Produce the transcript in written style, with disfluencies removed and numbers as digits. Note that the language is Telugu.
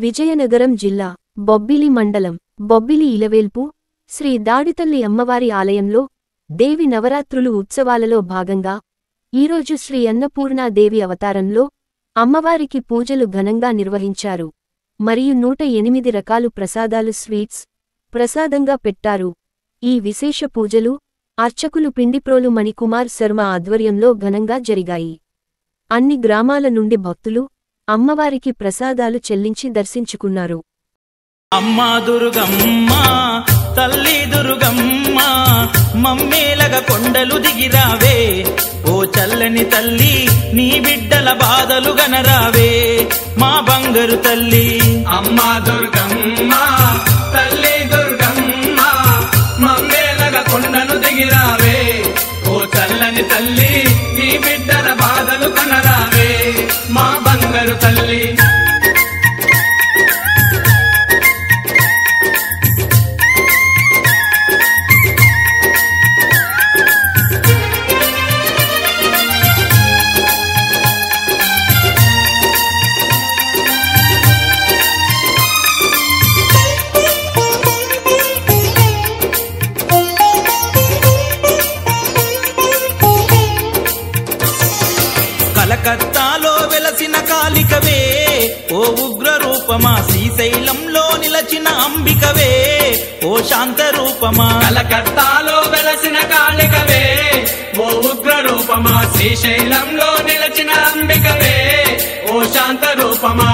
విజయనగరం జిల్లా బొబ్బిలి మండలం బొబ్బిలి ఇలవేల్పు శ్రీ దాడితల్లి అమ్మవారి ఆలయంలో దేవి నవరాత్రులు ఉత్సవాలలో భాగంగా ఈరోజు శ్రీ అన్నపూర్ణాదేవి అవతారంలో అమ్మవారికి పూజలు ఘనంగా నిర్వహించారు మరియు 108 రకాలు ప్రసాదాలు స్వీట్స్ ప్రసాదంగా పెట్టారు। ఈ విశేష పూజలు అర్చకులు పిండిప్రోలు మణికుమార్ శర్మ ఆధ్వర్యంలో ఘనంగా జరిగాయి। అన్ని గ్రామాల నుండి భక్తులు అమ్మవారికి ప్రసాదాలు చెల్లించి దర్శించుకున్నారు। అమ్మా దుర్గమ్మ తల్లి దుర్గమ్మ మమ్మేలగ కొండలు దిగిరావే ఓ చల్లని తల్లి నీ బిడ్డల బాధలు గనరావే మా బంగారు తల్లి। అమ్మా దుర్గమ్మ తల్లి దుర్గమ్మ మమ్మేలగ కొండను దిగిరావే ఓ చల్లని తల్లి నీ బిడ్డల బాధలు గనరావే మా బంగారు తల్లి। కలకత్తాలో వెలసిన కాళికవే ఓ ఉగ్ర రూపమా శ్రీశైలంలో నిలచిన అంబికవే ఓ శాంత రూపమా। కలకత్తాలో వెలసిన కాళికవే ఓ ఉగ్ర రూపమా శ్రీశైలంలో నిలచిన అంబికవే ఓ శాంత రూపమా।